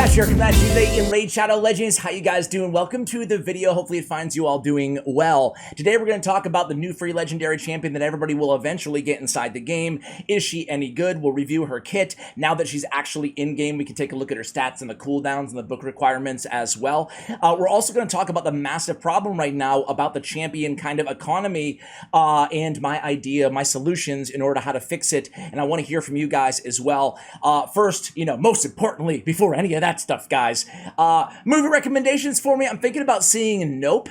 Eresh here, coming at you today in Raid Shadow Legends. How you guys doing? Welcome to the video. Hopefully it finds you all doing well. Today we're going to talk about the new free legendary champion that everybody will eventually get inside the game. Is she any good? We'll review her kit. Now that she's actually in-game, we can take a look at her stats and the cooldowns and the book requirements as well. We're also going to talk about the massive problem right now about the champion kind of economy and my idea, my solutions in order to how to fix it. And I want to hear from you guys as well. First, most importantly, before any of that stuff, guys, movie recommendations for me. I'm thinking about seeing Nope.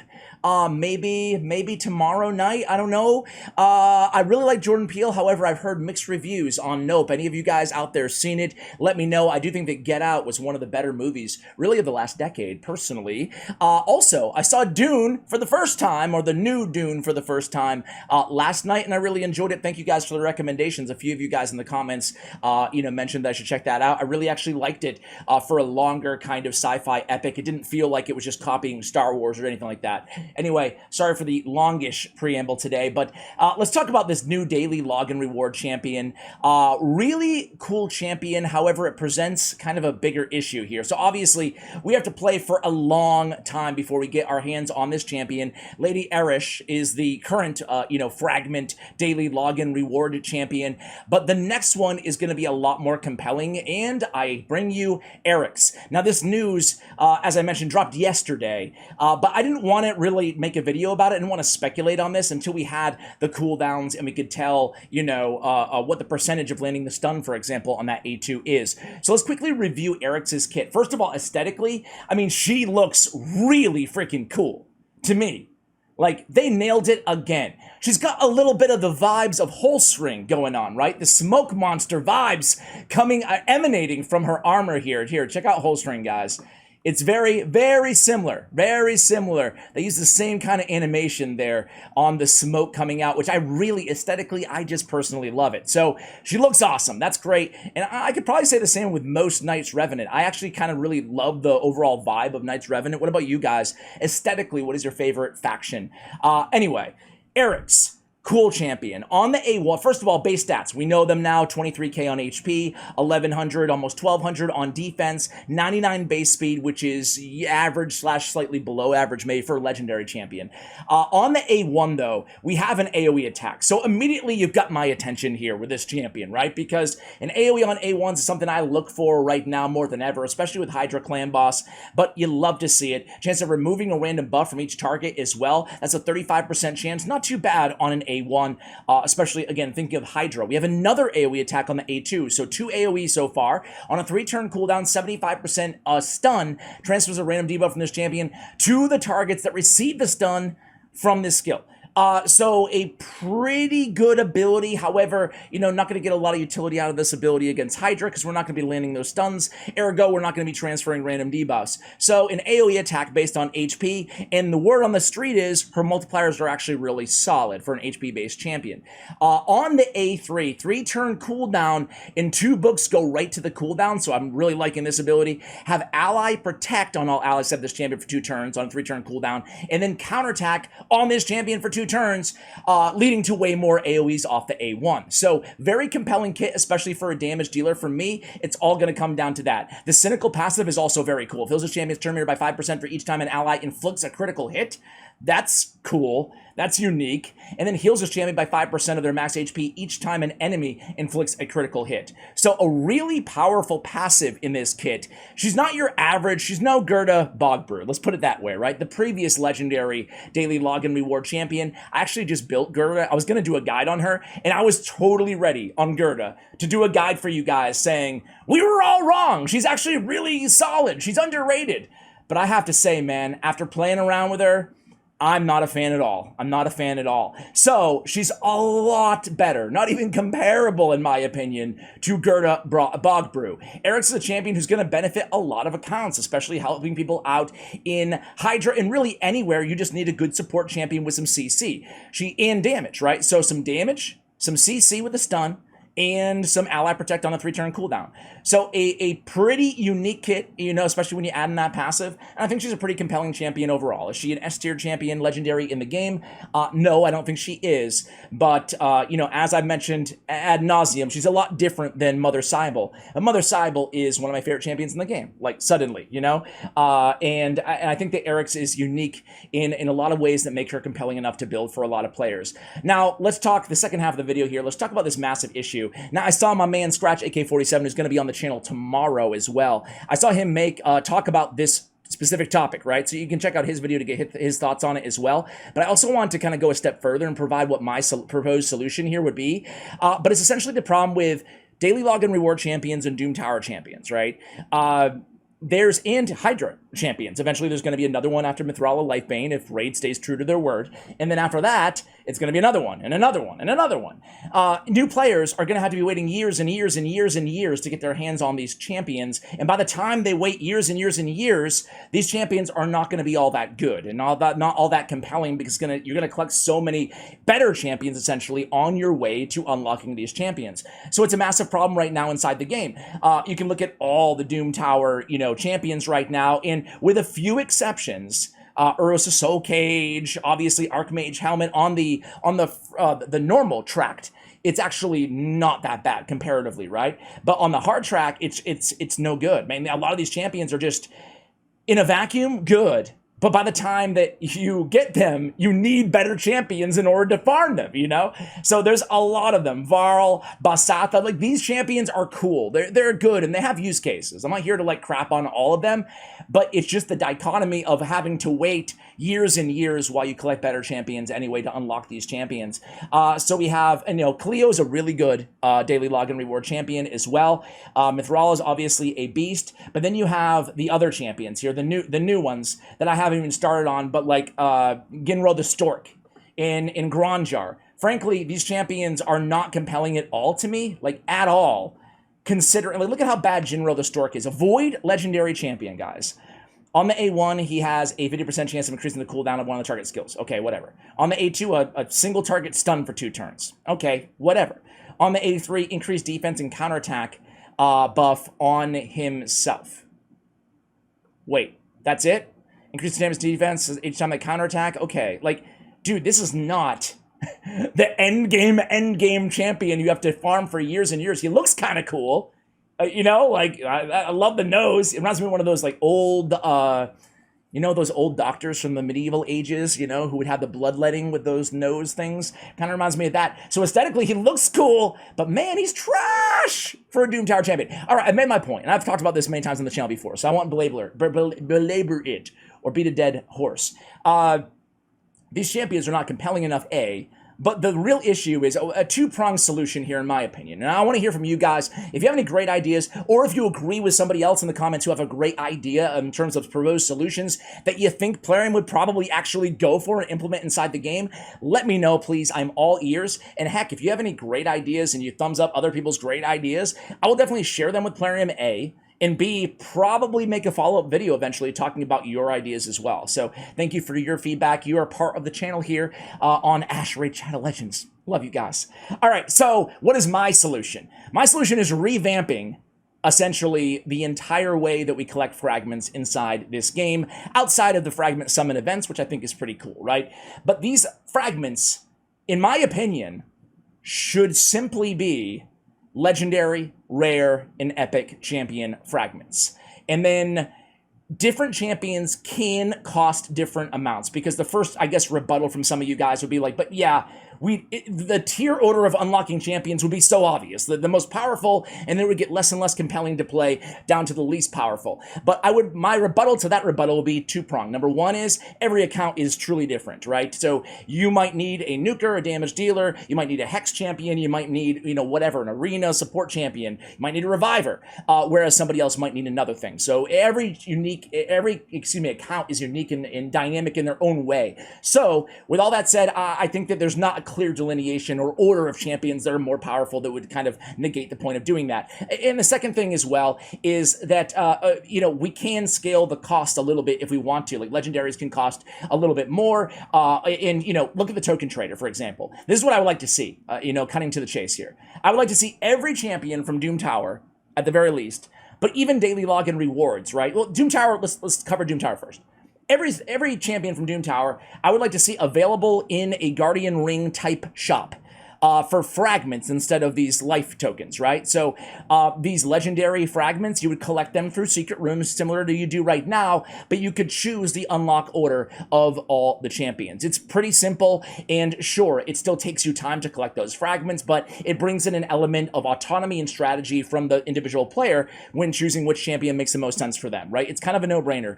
Maybe tomorrow night. I don't know. I really like Jordan Peele. However, I've heard mixed reviews on Nope. Any of you guys out there seen it? Let me know. I do think that Get Out was one of the better movies, really, of the last decade, personally. Also, I saw Dune for the first time, or the new Dune for the first time, last night, and I really enjoyed it. Thank you guys for the recommendations. A few of you guys in the comments, mentioned that I should check that out. I really actually liked it for a longer kind of sci-fi epic. It didn't feel like it was just copying Star Wars or anything like that. Anyway, sorry for the longish preamble today, but let's talk about this new daily login reward champion. Really cool champion, however, it presents kind of a bigger issue here. So obviously, we have to play for a long time before we get our hands on this champion. Lady Eresh is the current, fragment daily login reward champion, but the next one is going to be a lot more compelling, and I bring you Arix. Now, this news, as I mentioned, dropped yesterday, but I didn't want it really make a video about it. I didn't want to speculate on this until we had the cooldowns and we could tell, what the percentage of landing the stun, for example, on that A2 is. So let's quickly review Arix's kit. First of all, aesthetically, I mean, she looks really freaking cool to me. Like, they nailed it again. She's got a little bit of the vibes of Holstring going on, right? The smoke monster vibes emanating from her armor here. Here, check out Holstring, guys. It's very, very similar. Very similar. They use the same kind of animation there on the smoke coming out, which I really, aesthetically, I just personally love it. So she looks awesome. That's great. And I could probably say the same with most Knights Revenant. I actually kind of really love the overall vibe of Knights Revenant. What about you guys? Aesthetically, what is your favorite faction? Anyway, Arix. Cool champion. On the A1, first of all, base stats. We know them now, 23k on HP, 1100, almost 1200 on defense, 99 base speed, which is average slash slightly below average maybe for a legendary champion. On the A1, though, we have an AoE attack. So immediately you've got my attention here with this champion, right? Because an AoE on A1s is something I look for right now more than ever, especially with Hydra Clan Boss, but you love to see it. Chance of removing a random buff from each target as well. That's a 35% chance. Not too bad on an A1, especially, again, thinking of Hydra. We have another AoE attack on the A2, so 2 AoE so far. On a 3-turn cooldown, 75% stun transfers a random debuff from this champion to the targets that receive the stun from this skill. So a pretty good ability. However, not going to get a lot of utility out of this ability against Hydra because we're not going to be landing those stuns. Ergo, we're not going to be transferring random debuffs. So an AoE attack based on HP, and the word on the street is her multipliers are actually really solid for an HP-based champion. On the A3, 3-turn cooldown, and 2 books go right to the cooldown, so I'm really liking this ability. Have Ally Protect on all allies of this champion for 2 turns on a 3-turn cooldown, and then counterattack on this champion for 2 turns, leading to way more AoEs off the A1. So very compelling kit, especially for a damage dealer. For me, it's all going to come down to that. The Cynical passive is also very cool. Fills a champion's turn meter by 5% for each time an ally inflicts a critical hit. That's cool. That's unique. And then heals his champion by 5% of their max HP each time an enemy inflicts a critical hit. So a really powerful passive in this kit. She's not your average. She's no Gerda Bogbrew. Let's put it that way, right? The previous legendary daily login reward champion, I actually just built Gerda. I was going to do a guide on her, and I was totally ready on Gerda to do a guide for you guys saying, we were all wrong. She's actually really solid. She's underrated. But I have to say, man, after playing around with her, I'm not a fan at all. I'm not a fan at all. So she's a lot better, not even comparable, in my opinion, to Gerda Bogbrew. Arix is a champion who's going to benefit a lot of accounts, especially helping people out in Hydra and really anywhere. You just need a good support champion with some CC. And damage, right? So some damage, some CC with a stun, and some ally protect on the 3-turn cooldown. So a pretty unique kit, you know, especially when you add in that passive. And I think she's a pretty compelling champion overall. Is she an S-tier champion, legendary in the game? No, I don't think she is. But, you know, as I've mentioned ad nauseum, she's a lot different than Mother Cybele. And Mother Cybele is one of my favorite champions in the game, like suddenly, you know? And I think that Arix is unique in a lot of ways that make her compelling enough to build for a lot of players. Now, let's talk the second half of the video here. Let's talk about this massive issue. Now, I saw my man Scratch AK-47, who's going to be on the channel tomorrow as well. I saw him talk about this specific topic, right? So you can check out his video to get his thoughts on it as well. But I also want to kind of go a step further and provide what my proposed solution here would be. But it's essentially the problem with daily login reward champions and Doom Tower champions, right? And Hydra champions. Eventually, there's going to be another one after Mithrala Lifebane if Raid stays true to their word. And then after that, it's going to be another one, and another one, and another one. New players are going to have to be waiting years and years and years and years to get their hands on these champions. And by the time they wait years and years and years, these champions are not going to be all that good and not all that compelling, because you're going to collect so many better champions, essentially, on your way to unlocking these champions. So it's a massive problem right now inside the game. You can look at all the Doom Tower, you know, champions right now, and with a few exceptions, Ursa Soul Cage, obviously Archmage Helmet on the normal tract, it's actually not that bad comparatively, right? But on the hard track, it's no good. Man, a lot of these champions are just in a vacuum good. But by the time that you get them, you need better champions in order to farm them, you know? So there's a lot of them. Varl, Basatha, like these champions are cool. They're good and they have use cases. I'm not here to like crap on all of them, but it's just the dichotomy of having to wait years and years while you collect better champions anyway to unlock these champions. So we have, and you know, Cleo's a really good daily login reward champion as well. Mithrala is obviously a beast, but then you have the other champions here, the new ones that I haven't even started on, but like Ginro the Stork in Granjar. Frankly, these champions are not compelling at all to me, like at all. Considering, like, look at how bad Ginro the Stork is. Avoid legendary champion, guys. On the A1, he has a 50% chance of increasing the cooldown of one of the target skills. Okay, whatever. On the A2, a single target stun for 2 turns. Okay, whatever. On the A3, increased defense and counterattack buff on himself. Wait, that's it? Increase damage to defense each time they counterattack? Okay, like, dude, this is not the end game champion you have to farm for years and years. He looks kind of cool. You know, like, I love the nose. It reminds me of one of those, like, old, you know, those old doctors from the medieval ages, you know, who would have the bloodletting with those nose things. Kind of reminds me of that. So aesthetically, he looks cool, but man, he's trash for a Doom Tower champion. All right, I've made my point, and I've talked about this many times on the channel before, so I won't belabor it or beat a dead horse. These champions are not compelling enough, A. But the real issue is a two-pronged solution here, in my opinion. And I want to hear from you guys. If you have any great ideas, or if you agree with somebody else in the comments who have a great idea in terms of proposed solutions that you think Plarium would probably actually go for and implement inside the game, let me know, please. I'm all ears. And heck, if you have any great ideas and you thumbs up other people's great ideas, I will definitely share them with Plarium, A. And B, probably make a follow-up video eventually talking about your ideas as well. So thank you for your feedback. You are part of the channel here on Raid Shadow Legends. Love you guys. All right, so what is my solution? My solution is revamping essentially the entire way that we collect fragments inside this game, outside of the fragment summon events, which I think is pretty cool, right? But these fragments, in my opinion, should simply be legendary, rare, and epic champion fragments. And then different champions can cost different amounts, because the first, I guess, rebuttal from some of you guys would be like, but yeah, the tier order of unlocking champions would be so obvious. The most powerful, and then it would get less and less compelling to play down to the least powerful. But my rebuttal to that rebuttal will be two-pronged. Number one is every account is truly different, right? So you might need a nuker, a damage dealer, you might need a hex champion, you might need, you know, whatever, an arena support champion, you might need a reviver, whereas somebody else might need another thing. So every account is unique and dynamic in their own way. So with all that said, I think that there's not clear delineation or order of champions that are more powerful that would kind of negate the point of doing that. And the second thing as well is that, we can scale the cost a little bit if we want to. Like legendaries can cost a little bit more. Look at the token trader, for example. This is what I would like to see, cutting to the chase here. I would like to see every champion from Doom Tower, at the very least, but even daily login rewards, right? Well, Doom Tower, let's cover Doom Tower first. Every champion from Doom Tower, I would like to see available in a Guardian Ring type shop. For fragments instead of these life tokens, right? So these legendary fragments, you would collect them through secret rooms similar to you do right now, but you could choose the unlock order of all the champions. It's pretty simple, and sure, it still takes you time to collect those fragments, but it brings in an element of autonomy and strategy from the individual player when choosing which champion makes the most sense for them, right? It's kind of a no-brainer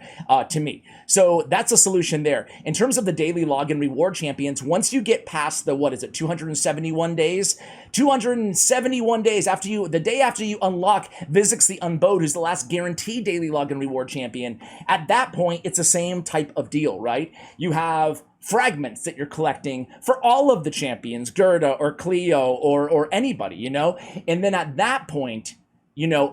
to me. So that's a solution there. In terms of the daily login reward champions, once you get past the, 271 days? 271 days the day after you unlock Vizix the Unbowed, who's the last guaranteed daily login reward champion. At that point, it's the same type of deal, right? You have fragments that you're collecting for all of the champions, Gerda or Cleo or anybody, And then at that point,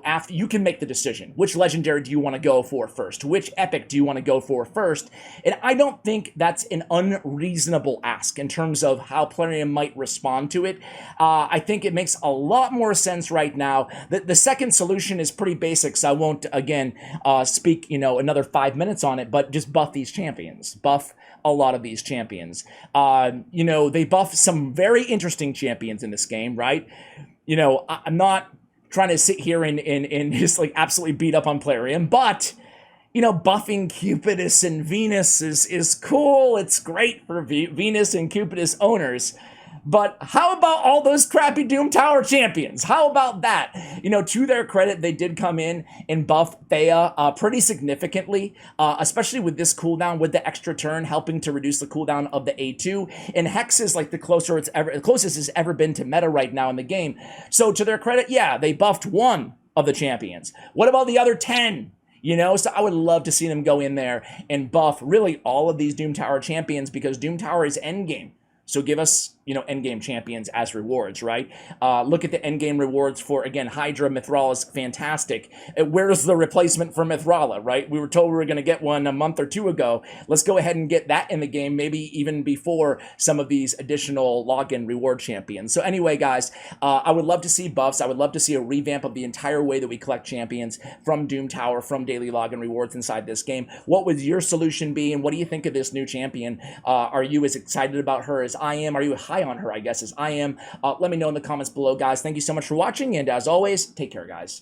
after you can make the decision, which legendary do you want to go for first? Which epic do you want to go for first? And I don't think that's an unreasonable ask in terms of how Plarium might respond to it. I think it makes a lot more sense right now. The second solution is pretty basic, so I won't, again, speak, another 5 minutes on it, but just buff these champions. Buff a lot of these champions. They buff some very interesting champions in this game, right? I'm not trying to sit here and just like absolutely beat up on Plarium, but buffing Cupidus and Venus is cool. It's great for Venus and Cupidus owners. But how about all those crappy Doom Tower champions? How about that? To their credit, they did come in and buff Thea pretty significantly, especially with this cooldown, with the extra turn helping to reduce the cooldown of the A2. And Hex is like the closest it's ever been to meta right now in the game. So to their credit, yeah, they buffed one of the champions. What about the other 10? So I would love to see them go in there and buff really all of these Doom Tower champions, because Doom Tower is endgame. So give us, endgame champions as rewards, right? Look at the endgame rewards for, again, Hydra. Mithrala is fantastic. Where's the replacement for Mithrala, right? We were told we were going to get one a month or two ago. Let's go ahead and get that in the game, maybe even before some of these additional login reward champions. So anyway, guys, I would love to see buffs. I would love to see a revamp of the entire way that we collect champions from Doom Tower, from daily login rewards inside this game. What would your solution be, and what do you think of this new champion? Are you as excited about her as I am? Are you high on her, I guess, as I am? Let me know in the comments below, guys. Thank you so much for watching, and as always, take care, guys.